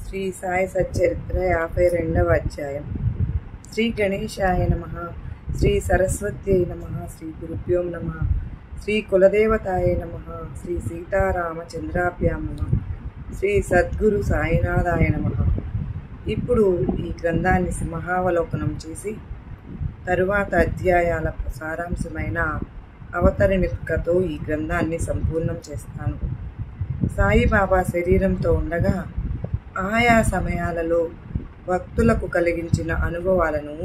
శ్రీ సాయి సచ్చరిత్ర 52వ అధ్యాయం. శ్రీ గణేశాయ నమః, శ్రీ సరస్వత్యై నమః, శ్రీ గురుభ్యో నమః, శ్రీ కులదేవతాయ నమః, శ్రీ సీతారామచంద్రాభ్యాం నమః, శ్రీ సద్గురు సాయినాథాయ నమః. ఇప్పుడు ఈ గ్రంథాన్ని సింహావలోకనం చేసి తరువాత అధ్యాయాల సారాంశమైన అవతరణికతో ఈ గ్రంథాన్ని సంపూర్ణం చేస్తాను. సాయిబాబా శరీరంతో ఉండగా ఆయా సమయాలలో భక్తులకు కలిగించిన అనుభవాలను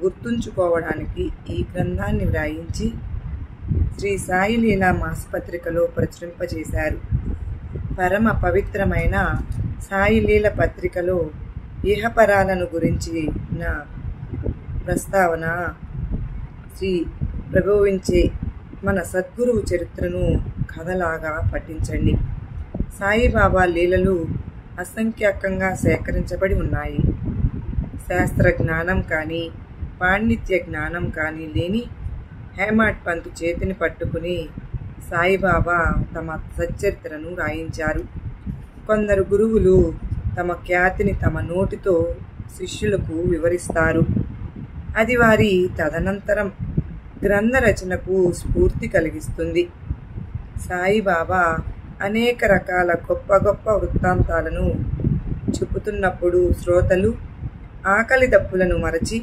గుర్తుంచుకోవడానికి ఈ గ్రంథాన్ని వ్రాయించి శ్రీ సాయి లీలా మాసపత్రికలో ప్రచురింపజేశారు. పరమ పవిత్రమైన సాయి లీల పత్రికలో ఇహపరాలను గురించిన ప్రస్తావన శ్రీ ప్రబోధించే మన సద్గురువు చరిత్రను కథలాగా పఠించండి. సాయిబాబా లీలలు అసంఖ్యాకంగా సేకరించబడి ఉన్నాయి. శాస్త్ర జ్ఞానం కానీ పాండిత్య జ్ఞానం కానీ లేని హేమాడ్ పంతు చేతిని పట్టుకుని సాయిబాబా తమ సచ్చరిత్రను రాయించారు. కొందరు గురువులు తమ ఖ్యాతిని తమ నోటితో శిష్యులకు వివరిస్తారు. అది వారి తదనంతరం గ్రంథ రచనకు స్ఫూర్తి కలిగిస్తుంది. సాయిబాబా అనేక రకాల గొప్ప గొప్ప వృత్తాంతాలను చెబుతున్నప్పుడు శ్రోతలు ఆకలి దప్పులను మరచి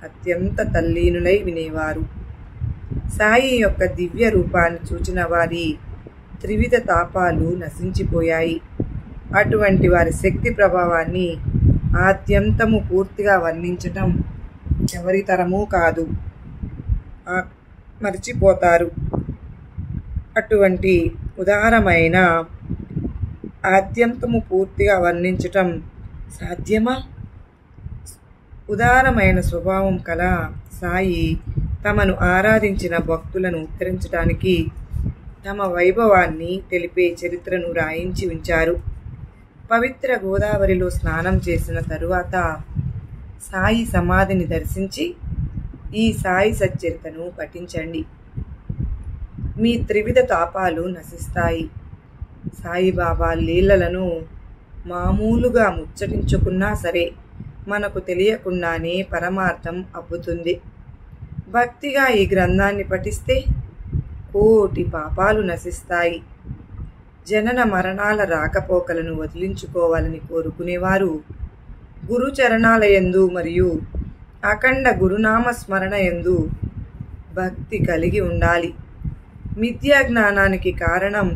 అత్యంత తల్లీనులై వినేవారు. సాయి యొక్క దివ్య రూపాన్ని చూచిన వారి త్రివిధ తాపాలు నశించిపోయాయి. అటువంటి వారి శక్తి ప్రభావాన్ని ఆద్యంతము పూర్తిగా వర్ణించటం ఎవరి తరమూ కాదు, మర్చిపోతారు. అటువంటి ఉదారమైన ఆద్యంతము పూర్తిగా వర్ణించటం సాధ్యమా? ఉదారమైన స్వభావం కల సాయి తమను ఆరాధించిన భక్తులను ఉద్ధరించడానికి తమ వైభవాన్ని తెలిపే చరిత్రను రాయించి ఉంచారు. పవిత్ర గోదావరిలో స్నానం చేసిన తరువాత సాయి సమాధిని దర్శించి ఈ సాయి సచ్చరితను పఠించండి. మీ త్రివిధ తాపాలు నశిస్తాయి. సాయిబాబా లీలలను మామూలుగా ముచ్చటించుకున్నా సరే మనకు తెలియకుండానే పరమార్థం అబ్బుతుంది. భక్తిగా ఈ గ్రంథాన్ని పఠిస్తే కోటి పాపాలు నశిస్తాయి. జనన మరణాల రాకపోకలను వదిలించుకోవాలని కోరుకునేవారు గురుచరణాలయందు మరియు అఖండ గురునామ స్మరణ యందు భక్తి కలిగి ఉండాలి. మిథ్యా జ్ఞానానికి కారణం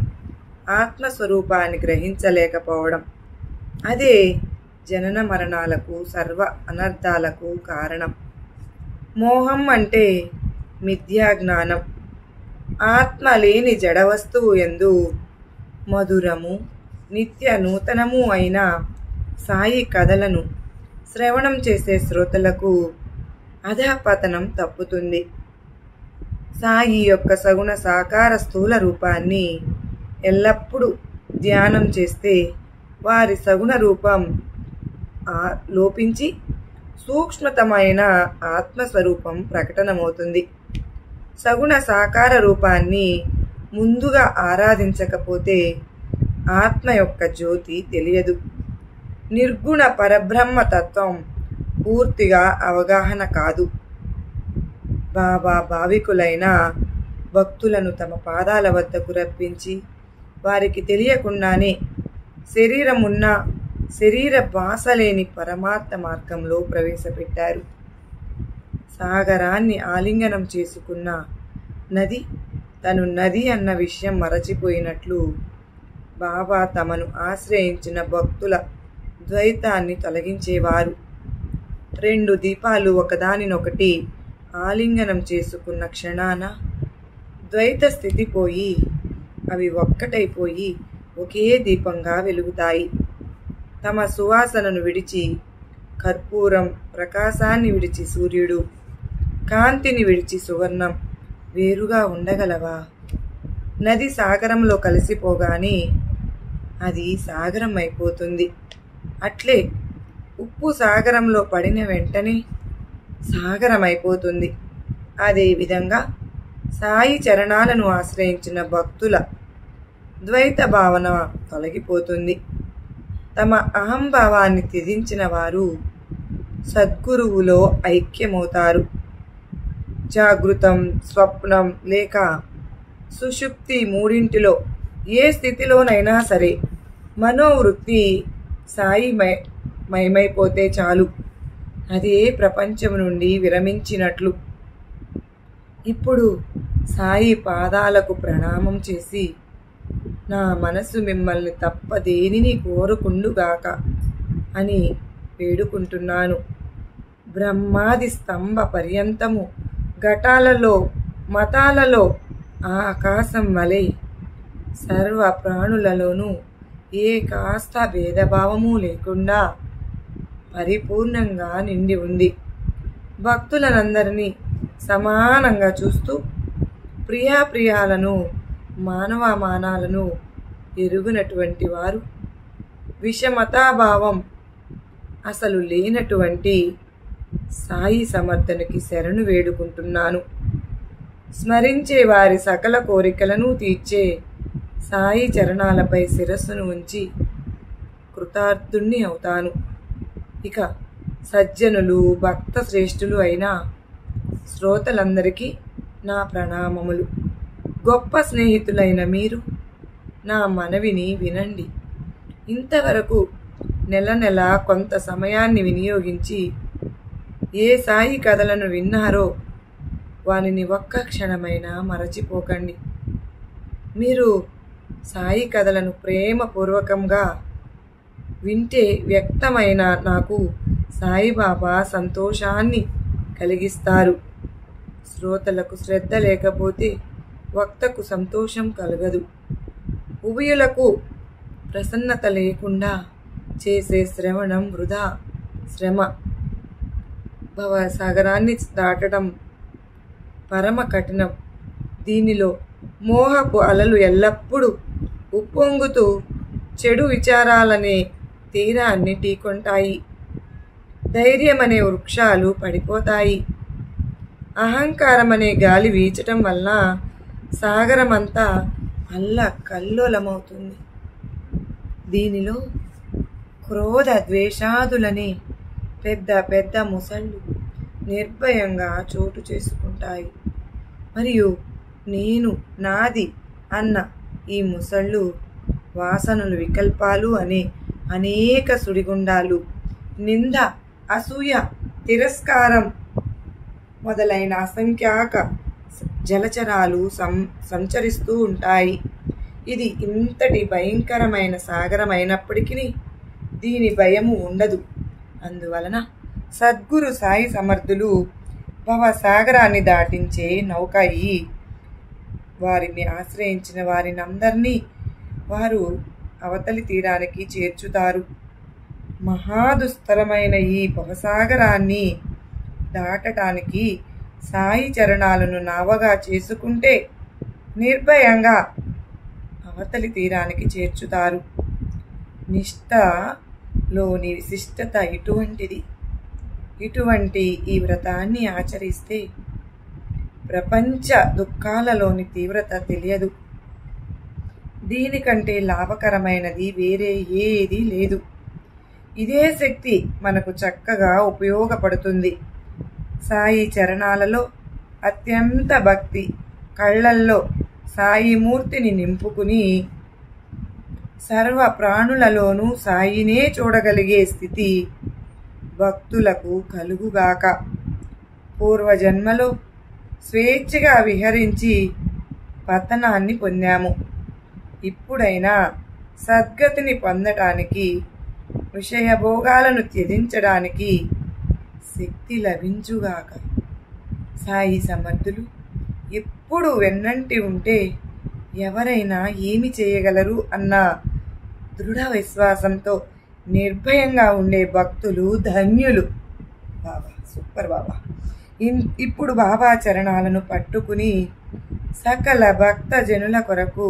ఆత్మస్వరూపాన్ని గ్రహించలేకపోవడం. అదే జనన మరణాలకు సర్వ అనర్థాలకు కారణం. మోహం అంటే మిథ్యా జ్ఞానం. ఆత్మ లేని జడ వస్తువు యందు మధురము నిత్య నూతనము అయిన సాయి కథలను శ్రవణం చేసే శ్రోతలకు అధపతనం తప్పుతుంది. సాయి యొక్క సగుణ సాకార స్థూల రూపాన్ని ఎల్లప్పుడూ ధ్యానం చేస్తే వారి సగుణ రూపం లోపించి సూక్ష్మతమైన ఆత్మస్వరూపం ప్రకటనమవుతుంది. సగుణ సాకార రూపాన్ని ముందుగా ఆరాధించకపోతే ఆత్మ యొక్క జ్యోతి తెలియదు. నిర్గుణ పరబ్రహ్మ తత్వం పూర్తిగా అవగాహన కాదు. బాబా భావికులైన భక్తులను తమ పాదాల వద్దకు రప్పించి వారికి తెలియకుండానే శరీరమున్న శరీర భాష లేని పరమాత్మ మార్గంలో ప్రవేశపెట్టారు. సాగరాన్ని ఆలింగనం చేసుకున్న నది తను నది అన్న విషయం మరచిపోయినట్లు బాబా తమను ఆశ్రయించిన భక్తుల ద్వైతాన్ని తొలగించేవారు. 2 దీపాలు ఒకదానినొకటి ఆలింగనం చేసుకున్న క్షణాన ద్వైత స్థితి పోయి అవి ఒక్కటైపోయి ఒకే దీపంగా వెలుగుతాయి. తమ సువాసనను విడిచి కర్పూరం, ప్రకాశాన్ని విడిచి సూర్యుడు, కాంతిని విడిచి సువర్ణం వేరుగా ఉండగలవా? నది సాగరంలో కలిసిపోగానే అది సాగరం అయిపోతుంది. అట్లే ఉప్పు సాగరంలో పడిన వెంటనే సాగరం అయిపోతుంది. అదేవిధంగా సాయి చరణాలను ఆశ్రయించిన భక్తుల ద్వైత భావన తొలగిపోతుంది. తమ అహంభావాన్ని త్యజించిన వారు సద్గురువులో ఐక్యమవుతారు. జాగృతం, స్వప్నం లేక సుషుప్తి మూడింటిలో ఏ స్థితిలోనైనా సరే మనోవృత్తి సాయి మయమైపోతే చాలు, అదే ప్రపంచం నుండి విరమించినట్లు. ఇప్పుడు సాయి పాదాలకు ప్రణామం చేసి, నా మనసు మిమ్మల్ని తప్ప దేనిని కోరుకుండుగాక అని వేడుకుంటున్నాను. బ్రహ్మాది స్తంభ పర్యంతము ఘటాలలో, మతాలలో ఆ ఆకాశం వలె సర్వ ప్రాణులలోనూ ఏ కాస్త భేదభావము లేకుండా పరిపూర్ణంగా నిండి ఉంది. భక్తులనందరినీ సమానంగా చూస్తూ ప్రియాప్రియాలను, మానవమానాలను ఎరుగునటువంటి వారు, విషమతాభావం అసలు లేనటువంటి సాయి సమర్థనికి శరణు వేడుకుంటున్నాను. స్మరించే వారి సకల కోరికలను తీర్చే సాయి చరణాలపై శిరస్సును ఉంచి కృతార్థుణ్ణి అవుతాను. ఇక సజ్జనులు, భక్త శ్రేష్ఠులు అయిన శ్రోతలందరికీ నా ప్రణామములు. గొప్ప స్నేహితులైన మీరు నా మనవిని వినండి. ఇంతవరకు నెల నెల కొంత సమయాన్ని వినియోగించి ఏ సాయి కథలను విన్నారో వానిని ఒక్క క్షణమైనా మరచిపోకండి. మీరు సాయి కథలను ప్రేమపూర్వకంగా వింటే వ్యక్తమైన నాకు సాయిబాబా సంతోషాన్ని కలిగిస్తారు. శ్రోతలకు శ్రద్ధ లేకపోతే వక్తకు సంతోషం కలగదు. ఉభయులకు ప్రసన్నత లేకుండా చేసే శ్రవణం వృధా శ్రమ. భవసాగరాన్ని దాటడం పరమ కఠినం. దీనిలో మోహపు అలలు ఎల్లప్పుడూ ఉప్పొంగుతూ చెడు విచారాలనే తీరాన్ని ఢీకొంటాయి. ధైర్యమనే వృక్షాలు పడిపోతాయి. అహంకారమనే గాలి వీచటం వలన సాగరమంతా అల్లకల్లోలమవుతుంది. దీనిలో క్రోధ ద్వేషాదులనే పెద్ద పెద్ద ముసళ్ళు నిర్భయంగా చోటు చేసుకుంటాయి. మరియు నేను, నాది అన్న ఈ ముసళ్ళు వాసనలు, వికల్పాలు అనే అనేక సుడిగుండాలు, నింద, అసూయ, తిరస్కారం మొదలైన అసంఖ్యాక జలచరాలు సంచరిస్తూ ఉంటాయి. ఇది ఇంతటి భయంకరమైన సాగరమైనప్పటికీ దీని భయము ఉండదు. అందువలన సద్గురు సాయి సమర్థులు భవసాగరాన్ని దాటించే నౌక అయి వారిని ఆశ్రయించిన వారినందరినీ వారు అవతలి తీరానికి చేర్చుతారు. మహాదుస్తరమైన ఈ భవసాగరాన్ని దాటటానికి సాయి చరణాలను నావగా చేసుకుంటే నిర్భయంగా అవతలి తీరానికి చేర్చుతారు. నిష్ఠలోని విశిష్టత ఇటువంటిది. ఇటువంటి ఈ వ్రతాన్ని ఆచరిస్తే ప్రపంచ దుఃఖాలలోని తీవ్రత తెలియదు. దీనికంటే లాభకరమైనది వేరే ఏదీ లేదు. ఇదే శక్తి మనకు చక్కగా ఉపయోగపడుతుంది. సాయి చరణాలలో అత్యంత భక్తి, కళ్ళల్లో సాయి మూర్తిని నింపుకుని సర్వ ప్రాణులలోనూ సాయినే చూడగలిగే స్థితి భక్తులకు కలుగుగాక. పూర్వజన్మలో స్వేచ్ఛగా విహరించి పతనాన్ని పొందాము. ఇప్పుడైనా సద్గతిని పొందటానికి, విషయభోగాలను త్యజించడానికి శక్తి లభించుగాక. సాయి సమర్థులు ఎప్పుడు వెన్నంటి ఉంటే ఎవరైనా ఏమి చేయగలరు అన్న దృఢ విశ్వాసంతో నిర్భయంగా ఉండే భక్తులు ధన్యులు. బాబా సూపర్ బాబా. ఇప్పుడు బాబా చరణాలను పట్టుకుని సకల భక్త జనుల కొరకు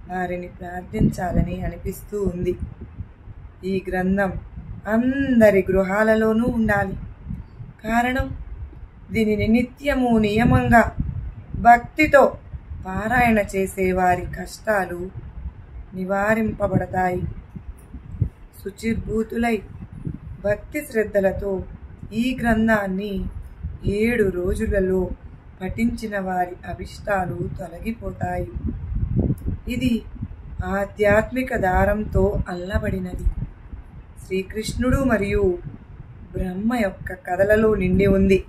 వారిని ప్రార్థించాలని అనిపిస్తూ ఉంది. ఈ గ్రంథం అందరి గృహాలలోనూ ఉండాలి. కారణం, దీనిని నిత్యము నియమంగా భక్తితో పారాయణ చేసే వారి కష్టాలు నివారింపబడతాయి. శుచిర్భూతులై భక్తి శ్రద్ధలతో ఈ గ్రంథాన్ని 7 రోజులలో పఠించిన వారి అభిష్టాలు తొలగిపోతాయి. ఇది ఆధ్యాత్మిక దారంతో అల్లబడినది. శ్రీకృష్ణుడు మరియు బ్రహ్మ యొక్క కథలలో నిండి ఉంది.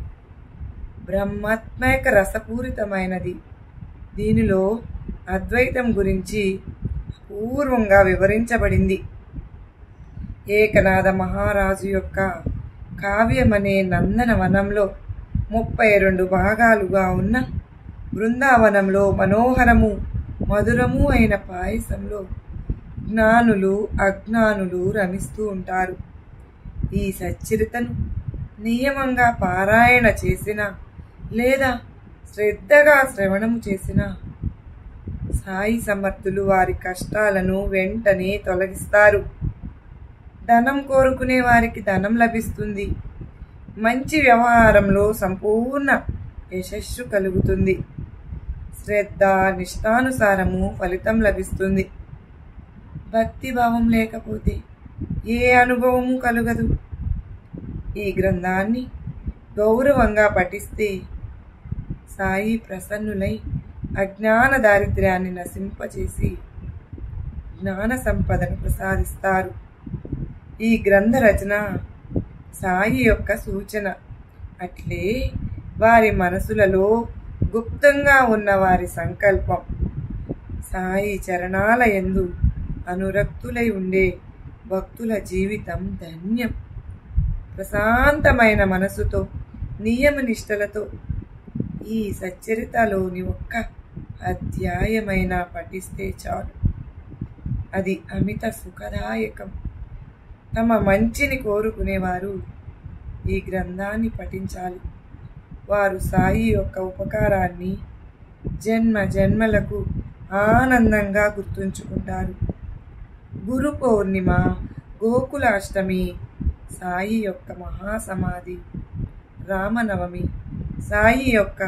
బ్రహ్మాత్మక రసపూరితమైనది. దీనిలో అద్వైతం గురించి పూర్వంగా వివరించబడింది. ఏకనాథ మహారాజు యొక్క కావ్యమనే నందనవనంలో 32 భాగాలుగా ఉన్న బృందావనంలో మనోహరము మధురము అయిన పాయసంలో జ్ఞానులు అజ్ఞానులు రమిస్తూ ఉంటారు. ఈ సచ్చరితను నియమంగా పారాయణ చేసిన లేదా శ్రద్ధగా శ్రవణము చేసిన సాయి సమర్థులు వారి కష్టాలను వెంటనే తొలగిస్తారు. ధనం కోరుకునే వారికి ధనం లభిస్తుంది. మంచి వ్యవహారంలో సంపూర్ణ యశస్సు కలుగుతుంది. శ్రద్ధ నిష్టానుసారము ఫలితం లభిస్తుంది. భక్తిభావం లేకపోతే ఏ అనుభవము కలుగదు. ఈ గ్రంథాన్ని గౌరవంగా పఠిస్తే సాయి ప్రసన్నులై అజ్ఞాన దారిద్ర్యాన్ని నశింపచేసి జ్ఞాన సంపదను ప్రసాదిస్తారు. ఈ గ్రంథ రచన సాయి యొక్క సూచన. అట్లే వారి మనసులలో గుప్తంగా ఉన్న వారి సంకల్పం. సాయి చరణాల యందు అనురక్తులై ఉండే భక్తుల జీవితం ధన్యం. ప్రశాంతమైన మనసుతో నియమనిష్టలతో ఈ సచ్చరితలోని ఒక్క అధ్యాయమైనా పఠిస్తే చాలు. అది అమిత సుఖదాయకం. తమ మంచిని కోరుకునేవారు ఈ గ్రంథాన్ని పఠించాలి. వారు సాయి యొక్క ఉపకారాన్ని జన్మ జన్మలకు ఆనందంగా గుర్తుంచుకుంటారు. గురు పౌర్ణిమ, గోకులాష్టమి, సాయి యొక్క మహాసమాధి, రామనవమి, సాయి యొక్క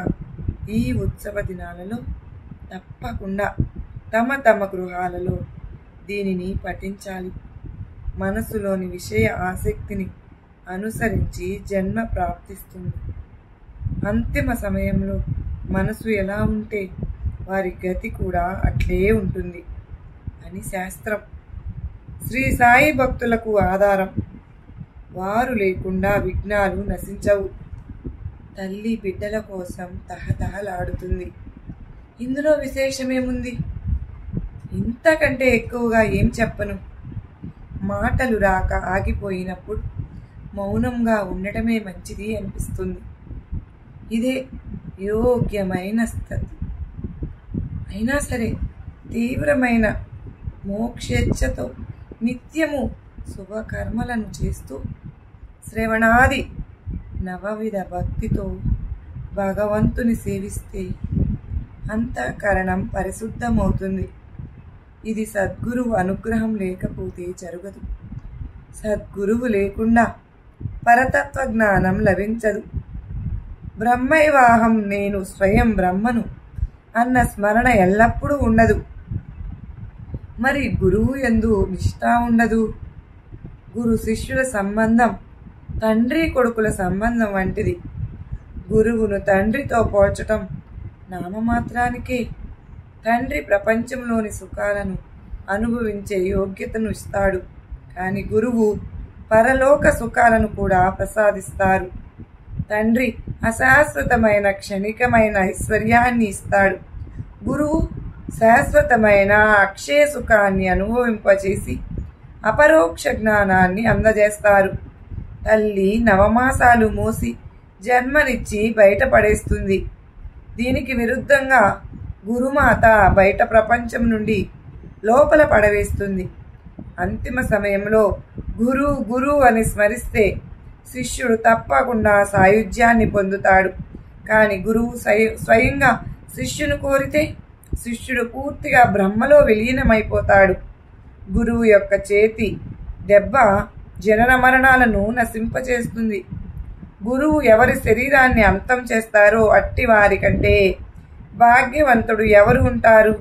ఈ ఉత్సవ దినాలలో తప్పకుండా తమ తమ గృహాలలో దీనిని పఠించాలి. మనసులోని విషయ ఆసక్తిని అనుసరించి జన్మ ప్రాప్తిస్తుంది. అంతిమ సమయంలో మనసు ఎలా ఉంటే వారి గతి కూడా అట్లే ఉంటుంది అని శాస్త్రం. శ్రీ సాయి భక్తులకు ఆధారం. వారు లేకుండా విఘ్నాలు నశించవు. తల్లి బిడ్డల కోసం తహతహలాడుతుంది. ఇందులో విశేషమేముంది? ఇంతకంటే ఎక్కువగా ఏం చెప్పను. మాటలు రాక ఆగిపోయినప్పుడు మౌనంగా ఉండటమే మంచిది అనిపిస్తుంది. ఇదే యోగ్యమైన స్థితి. అయినా సరే తీవ్రమైన మోక్షేచ్ఛతో నిత్యము శుభకర్మలను చేస్తూ శ్రవణాది నవవిధ భక్తితో భగవంతుని సేవిస్తే అంతఃకరణం పరిశుద్ధమవుతుంది. ఇది సద్గురువు అనుగ్రహం లేకపోతే జరగదు. సద్గురువు లేకుండా పరతత్వ జ్ఞానం లభించదు. బ్రహ్మైవాహం, నేను స్వయం బ్రహ్మను అన్న స్మరణ ఎల్లప్పుడూ ఉండదు. మరి గురువు యందు నిష్ఠ ఉండదు. గురు శిష్యుల సంబంధం తండ్రి కొడుకుల సంబంధం వంటిది. గురువును తండ్రితో పోల్చటం నామమాత్రానికే. తండ్రి ప్రపంచంలోని సుఖాలను అనుభవించే యోగ్యతను ఇస్తాడు, కానీ గురువు పరలోక సుఖాలను కూడా ప్రసాదిస్తారు. తండ్రి అశాశ్వతమైన క్షణికమైన ఐశ్వర్యాన్ని ఇస్తాడు. గురువు శాశ్వతమైన అక్షయ సుఖాన్ని అనుభవింపచేసి అపరోక్ష జ్ఞానాన్ని అందజేస్తారు. తల్లి నవమాసాలు మోసి జన్మనిచ్చి బయటపడేస్తుంది. దీనికి విరుద్ధంగా గురుమాత బయట ప్రపంచం నుండి లోపల పడవేస్తుంది. అంతిమ సమయంలో గురు గురు అని స్మరిస్తే శిష్యుడు తప్పకుండా సాయుధ్యాన్ని పొందుతాడు. కానీ గురువు స్వయంగా శిష్యును కోరితే శిష్యుడు పూర్తిగా బ్రహ్మలో విలీనమైపోతాడు. గురువు యొక్క చేతి దెబ్బ జనన మరణాలను నశింపచేస్తుంది. గురువు ఎవరి శరీరాన్ని అంతం చేస్తారో అట్టి వారి కంటే భాగ్యవంతుడు ఎవరు ఉంటారు?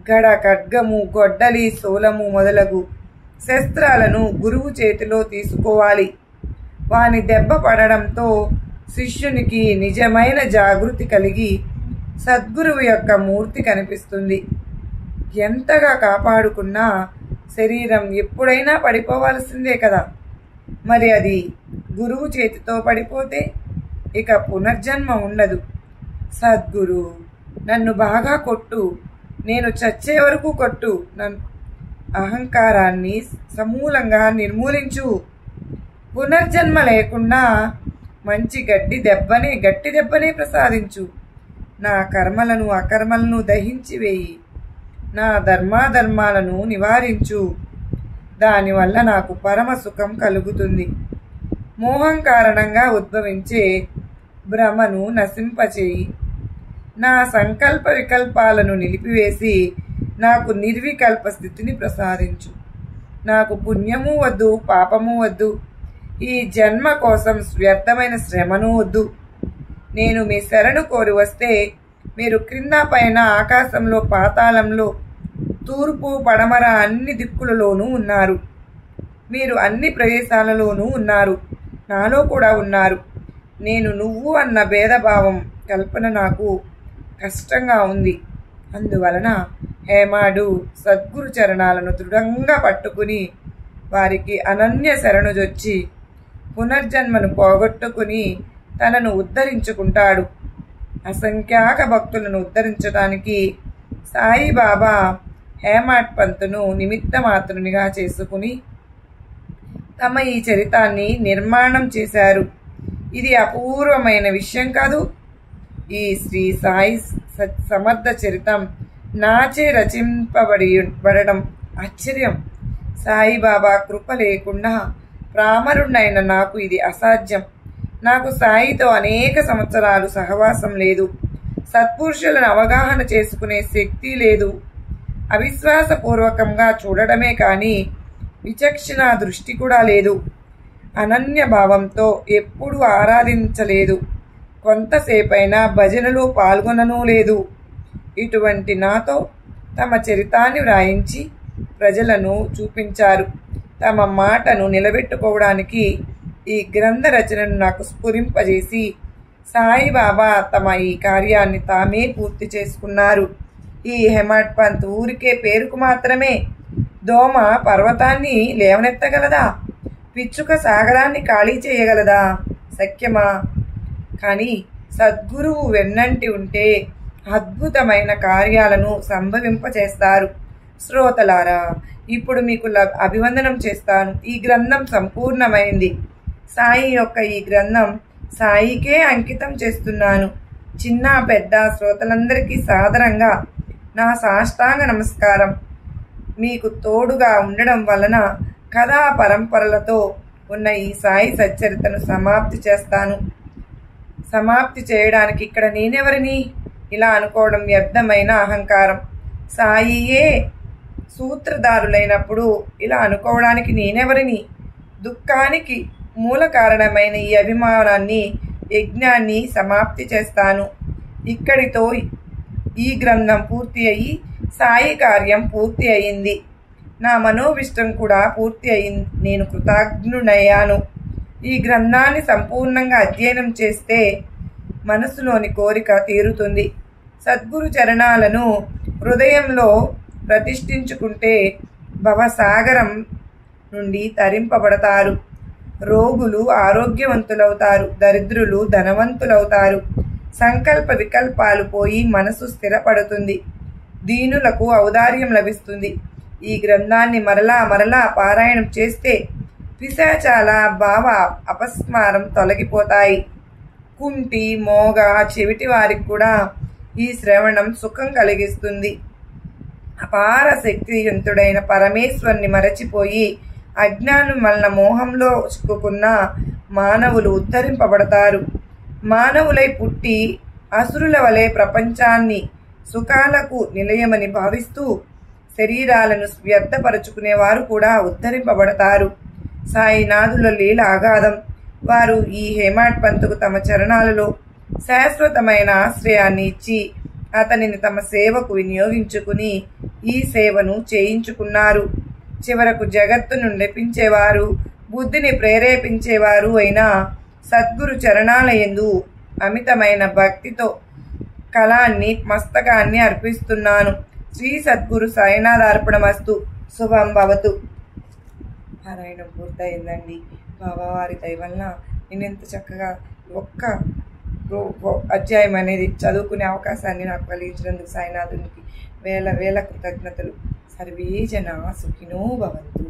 గడ ఖడ్గము గొడ్డలి శూలము మొదలగు శస్త్రాలను గురువు చేతిలో తీసుకోవాలి. వాని దెబ్బ పడడంతో శిష్యునికి నిజమైన జాగృతి కలిగి సద్గురువు యొక్క మూర్తి కనిపిస్తుంది. ఎంతగా కాపాడుకున్నా శరీరం ఎప్పుడైనా పడిపోవాల్సిందే కదా. మరి అది గురువు చేతితో పడిపోతే ఇక పునర్జన్మ ఉండదు. సద్గురు, నన్ను బాగా కొట్టు, నేను చచ్చే వరకు కొట్టు, నన్ను అహంకారాన్ని సమూలంగా నిర్మూలించు, పునర్జన్మ లేకుండా మంచి గట్టి దెబ్బనే ప్రసాదించు, నా కర్మలను అకర్మలను దహించి వేయి, నా ధర్మాధర్మాలను నివారించు, దానివల్ల నాకు పరమ సుఖం కలుగుతుంది. మోహం కారణంగా ఉద్భవించే భ్రమను నశింపచేయి, నా సంకల్ప వికల్పాలను నిలిపివేసి నాకు నిర్వికల్ప స్థితిని ప్రసాదించు. నాకు పుణ్యము వద్దు, పాపము వద్దు, ఈ జన్మ కోసం వ్యర్థమైన శ్రమను వద్దు. నేను మీ శరణు కోరి వస్తే మీరు క్రింద పైన ఆకాశంలో పాతాళంలో తూర్పు పడమర అన్ని దిక్కులలోనూ ఉన్నారు. మీరు అన్ని ప్రదేశాలలోనూ ఉన్నారు, నాలో కూడా ఉన్నారు. నేను నువ్వు అన్న భేదభావం కల్పన నాకు కష్టంగా ఉంది. అందువలన హేమాడు సద్గురు చరణాలను దృఢంగా పట్టుకుని వారికి అనన్య శరణుజొచ్చి పునర్జన్మను పోగొట్టుకుని తనను ఉద్ధరించుకుంటాడు. అసంఖ్యాక భక్తులను ఉద్ధరించడానికి సాయిబాబా హేమాడ్ పంతును నిమిత్త మాత్రునిగా చేసుకుని తమ ఈ చరితాన్ని నిర్మాణం చేశారు. ఇది అపూర్వమైన విషయం కాదు. ఈ శ్రీ సాయి సమర్థ చరితం నాచే రచింపబడడం ఆశ్చర్యం. సాయిబాబా కృప లేకుండా ప్రామరుడైన నాకు ఇది అసాధ్యం. నాకు సాయితో అనేక సంవత్సరాలు సహవాసం లేదు. సత్పురుషులను అవగాహన చేసుకునే శక్తి లేదు. అవిశ్వాసపూర్వకంగా చూడడమే కానీ విచక్షణ దృష్టి కూడా లేదు. అనన్య భావంతో ఎప్పుడూ ఆరాధించలేదు. కొంతసేపైనా భజనలో పాల్గొననూ లేదు. ఇటువంటి నాతో తమ చరితాన్ని వ్రాయించి ప్రజలను చూపించారు. తమ మాటను నిలబెట్టుకోవడానికి ఈ గ్రంథ రచనను నాకు స్ఫురింపజేసి సాయిబాబా తమ ఈ కార్యాన్ని తామే పూర్తి చేసుకున్నారు. ఈ హేమాడ్ పంత్ ఊరికే పేరుకు మాత్రమే. దోమ పర్వతాన్ని లేవనెత్తగలదా? పిచ్చుక సాగరాన్ని ఖాళీ చేయగలదా? శక్యమా? కానీ సద్గురువు వెన్నంటి ఉంటే అద్భుతమైన కార్యాలను సంభవింపచేస్తారు. శ్రోతలారా, ఇప్పుడు మీకు అభివందనం చేస్తాను. ఈ గ్రంథం సంపూర్ణమైంది. సాయి యొక్క ఈ గ్రంథం సాయికే అంకితం చేస్తున్నాను. చిన్న పెద్ద శ్రోతలందరికీ సాదరంగా నా సాష్టాంగ నమస్కారం. మీకు తోడుగా ఉండడం వలన కథా పరంపరలతో ఉన్న ఈ సాయి సచ్చరితను సమాప్తి చేయడానికి ఇక్కడ నేనెవరిని? ఇలా అనుకోవడం వ్యర్థమైన అహంకారం. సాయియే సూత్రధారులైనప్పుడు ఇలా అనుకోవడానికి నేనెవరిని? దుఃఖానికి మూల కారణమైన ఈ అభిమానాన్ని, యజ్ఞాన్ని సమాప్తి చేస్తాను. ఇక్కడితో ఈ గ్రంథం పూర్తి అయ్యి సాయి కార్యం పూర్తి అయింది. నా మనోవిష్టం కూడా పూర్తి అయింది. నేను కృతజ్ఞుడయ్యాను. ఈ గ్రంథాన్ని సంపూర్ణంగా అధ్యయనం చేస్తే మనసులోని కోరిక తీరుతుంది. సద్గురు చరణాలను హృదయంలో ప్రతిష్ఠించుకుంటే భవసాగరం నుండి తరింపబడతారు. రోగులు ఆరోగ్యవంతులవుతారు, దరిద్రులు ధనవంతులవుతారు. సంకల్ప వికల్పాలు పోయి మనసు స్థిరపడుతుంది. దీనులకు ఔదార్యం లభిస్తుంది. ఈ గ్రంథాన్ని మరలా పారాయణం చేస్తే పిశాచాల భావ అపస్మారం తొలగిపోతాయి. కుంటి, మోగ, చెవిటి వారికి కూడా ఈ శ్రవణం సుఖం కలిగిస్తుంది. అపార శక్తివంతుడైన పరమేశ్వరుని మరచిపోయి అజ్ఞానం వలన మోహంలో చిక్కుకున్న మానవులు ఉద్ధరింపబడతారు. మానవులై పుట్టి అసురుల వలె ప్రపంచాన్ని సుఖాలకు నిలయమని భావిస్తూ శరీరాలను వ్యర్థపరుచుకునేవారు కూడా ఉద్ధరింపబడతారు. సాయినాథుల లీల అగాధం. వారు ఈ హేమాడ్ పంతుకు తమ చరణాలలో శాశ్వతమైన ఆశ్రయాన్ని ఇచ్చి అతనిని తమ సేవకు వినియోగించుకుని ఈ సేవను చేయించుకున్నారు. చివరకు జగత్తును నడిపించేవారు, బుద్ధిని ప్రేరేపించేవారు అయిన సద్గురు చరణాలయందు అమితమైన భక్తితో కళాన్ని మస్తకాన్ని అర్పిస్తున్నాను. శ్రీ సద్గురు సాయినాథార్పణమస్తు. శుభం భవతు. పారాయణం పూర్తయిందండి. బాబావారి దయ వలన నేను ఎంత చక్కగా ఒక్క అధ్యాయం అనేది చదువుకునే అవకాశాన్ని నాకు కలిగించినందుకు సాయినాథునికి వేల వేల కృతజ్ఞతలు. సర్వే జనా సుఖినో భవంతు.